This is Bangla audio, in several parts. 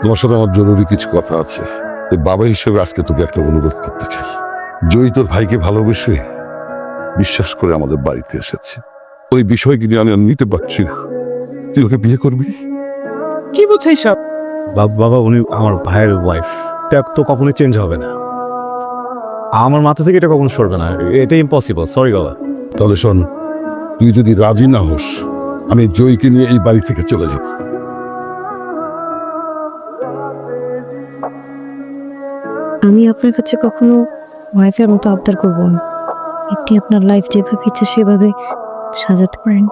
তোমার সাথে আমার জরুরি কিছু কথা আছে। তাই বাবা হিসেবে আজকে তোকে একটা অনুরোধ করতে চাই। জয়ী তোর ভাইকে ভালোবেসে বিশ্বাস করে আমাদের বাড়িতে এসেছে। ওই বিষয়কে নিয়ে আমি আর নিতে পারছি না। তুই ওকে বিয়ে করবি? কি বলছে এইসব? বাবা উনি আমার ভাইয়ের ওয়াইফ, এটা তো কখনোই চেঞ্জ হবে না। আমার মাথা থেকে এটা কখনো সরবে না, এটা ইম্পসিবল। সরি বাবা। তাহলে শোন, তুই যদি রাজি না হোস আমি জয়ীকে নিয়ে এই বাড়ি থেকে চলে যাব। আমি আপনার কাছে কখনো ওয়াইফের মতো আবদার করব না। আপনি আপনার লাইফ যেভাবে ইচ্ছে সেভাবে সাজাতে পারেন।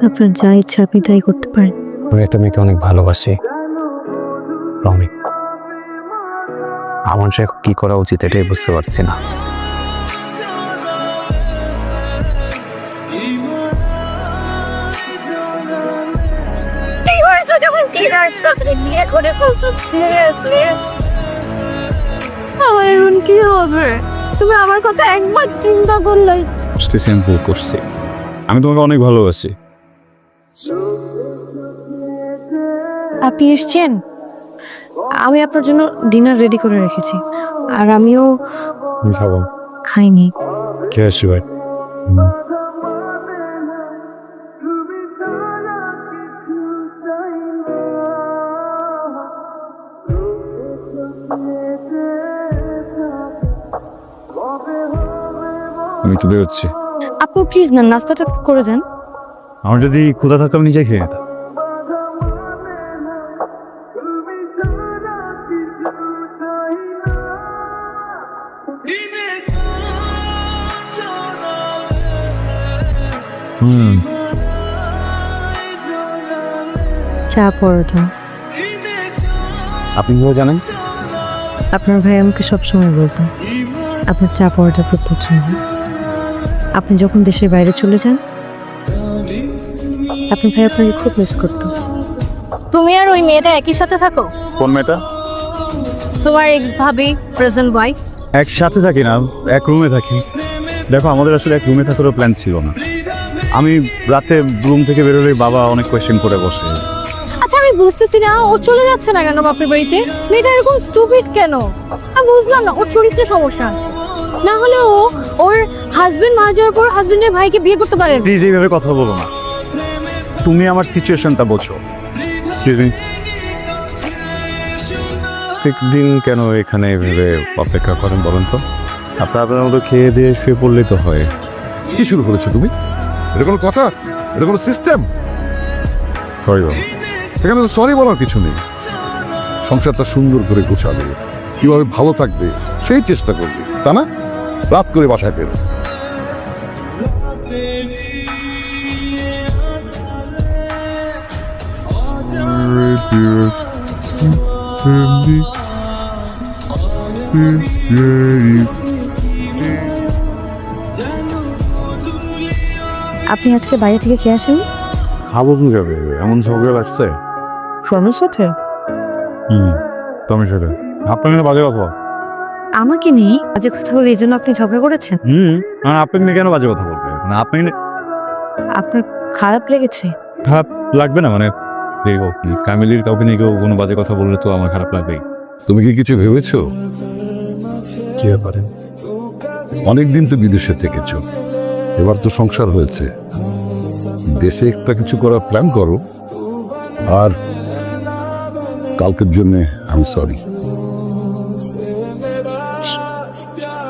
আপনার যা ইচ্ছা আপনি তাই করতে পারেন। আমি একটা মেয়েকে অনেক ভালোবাসি রমি। আমার যে কি করা উচিত এটাই বুঝতে পারছি না। আমার এখন কি হবে? তুমি আমার কথা একবার চিন্তা করলে। সিম্পল করছি, আমি তোমাকে অনেক ভালোবাসি। আপনি এসছেন, আমি আপনার জন্য ডিনার রেডি করে রেখেছি। আর আমিও খাবো। খাইনি। কে আসছি ভাই? আমি একটু বেরোচ্ছি। আপু প্লিজ না, নাস্তাটা করে যান। আমার যদি ক্ষুধা থাকতো আমি নিজে খেয়ে নিতাম। চা পরোটা। আপনি কিভাবে জানেন? আপনার ভাই আমাকে সবসময় বলতো আপনার চা পরোটা খুব পছন্দ। আপনি যখন দেশের বাইরে চলে যান আপনার ভাই আপনাকে খুব মিস করতো। তুমি আর ওই মেয়েটা একই সাথে থাকো? কোন মেয়েটা? তোমার এক্স ভাবি, প্রেজেন্ট ওয়াইফ। একসাথে থাকি না, এক রুমে থাকি। দেখো আমাদের আসলে এক রুমে থাকারও প্ল্যান ছিল না। আমি রাতে রুম থেকে বেরোলেই বাবা অনেক কোয়েশ্চেন করে বসে। আচ্ছা আমি বুঝতেছি না ও চলে যাচ্ছে না কেন বাপের বাড়িতে? মেয়েটা এরকম স্টুপিড কেন? আমি বুঝলাম না, ওর চরিত্রে সমস্যা আছে। না হলে ও ওর হাজবেন্ড মারা যাওয়ার পর হাজবেন্ডের ভাইকে বিয়ে করতে পারে। প্লিজ এইভাবে কথা বলো না, তুমি আমার সিচুয়েশনটা বোঝো। প্রত্যেকদিন কেন এখানে এভাবে অপেক্ষা করেন বলেন তো? আপনার মতো খেয়ে দিয়ে শুয়ে পড়লেই তো হয়। কি শুরু করেছো তুমি? এটা কোনো কথা? এটা কোনো সিস্টেম? সরি বাবা। এখানে তো সরি বলার কিছু নেই। সংসারটা সুন্দর করে গোছাবে, কিভাবে ভালো থাকবে সেই চেষ্টা করবে, তা না রাত করে বাসায় বেরো। আপনি আজকে বাইরে থেকে খেয়ে আসেন? খাবো কি যাবে? এমন ঝগড়া লাগছে স্বামীর সাথে? তোমার সাথে আপনার বাজে কথা। আমাকে নিয়ে আজকে কথা বলে এই জন্য আপনি ঝগড়া করেছেন? আপনি নিয়ে কেন বাজে কথা বলবে? মানে আপনি আপনার খারাপ লেগেছে? খারাপ লাগবে না? মানে দেখো ফ্যামিলির কাউকে নিয়ে কেউ কোনো বাজে কথা বললে তো আমার খারাপ লাগবেই। তুমি কি কিছু ভেবেছো? কি ব্যাপারে? অনেকদিন তো বিদেশে থেকেছো, এবার তো সংসার হয়েছে, দেশে একটা কিছু করার প্ল্যান করো। আর কালকের জন্য আমি সরি।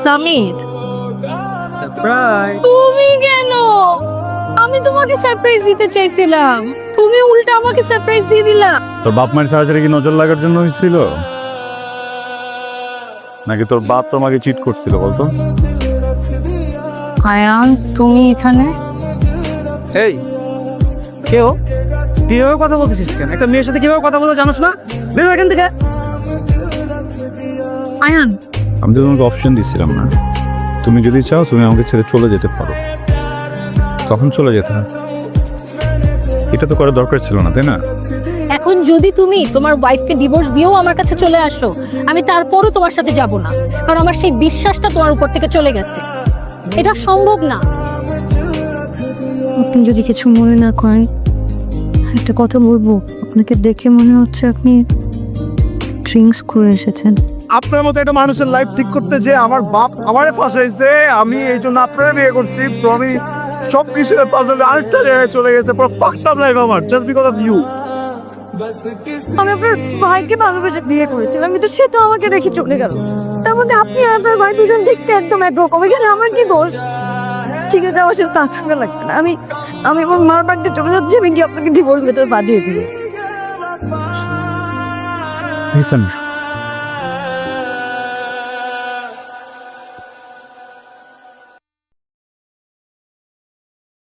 সামির, তুমি কেন? আমি তোমাকে সারপ্রাইজ দিতে চাইছিলাম, তুমি উল্টা আমাকে সারপ্রাইজ দিয়ে দিলা। তোর বাপ মায়ের সাহায্যে কি নজর লাগার জন্য হয়েছিল, নাকি তোর বাপ তোমাকে চিট করছিল বলতো? আয়ান তুমি এখানে? এই কেউ কিভাবে কথা বলতেছিস কেন? একটা মেয়ের সাথে কিভাবে কথা বলতে জানোস না? বেরো এখান থেকে। আয়ান আমি তো তোমাকে অপশন দিচ্ছিলাম না, তুমি যদি চাও তুমি আমাকে ছেড়ে চলে যেতে পারো, তখন চলে যেতে। এটা তো করার দরকার ছিল না, তাই না? এখন যদি তুমি তোমার ওয়াইফকে ডিভোর্স দিয়েও আমার কাছে চলে আসো, আমি তারপরও তোমার সাথে যাব না, কারণ আমার সেই বিশ্বাসটা তোমার উপর থেকে চলে গেছে। এটা সম্ভব না। আপনি যদি কিছু মনে না করেন একটা কথা বলবো। আপনাকে দেখে মনে হচ্ছে আপনি ড্রিঙ্কস করে এসেছেন। আপনার মতো একটা মানুষের লাইফ ঠিক করতে যে আমার বাপ আমারে ফাঁসাইছে, আমি এই জন্য আপনার বিয়ে করছি, তো আমি সব কিছু আরেকটা জায়গায় চলে গেছে, পুরো ফাকড আপ লাইফ আমার, জাস্ট বিকজ অফ ইউ। আমি আপনার ভাইকে ভালোবেসে বিয়ে করেছিলাম, কিন্তু সে তো আমাকে রেখে চলে গেল। তার মধ্যে আপনি আর আপনার ভাই দুজন দেখতে একদম একরকম, এখানে আমার কি দোষ? ঠিক আছে, আমার সাথে তা থাকা লাগবে না। আমি আমার মার বাড়িতে চলে যাচ্ছি, আমি কি আপনাকে ডিভোর্স লেটার পাঠিয়ে দিই? লিসেন,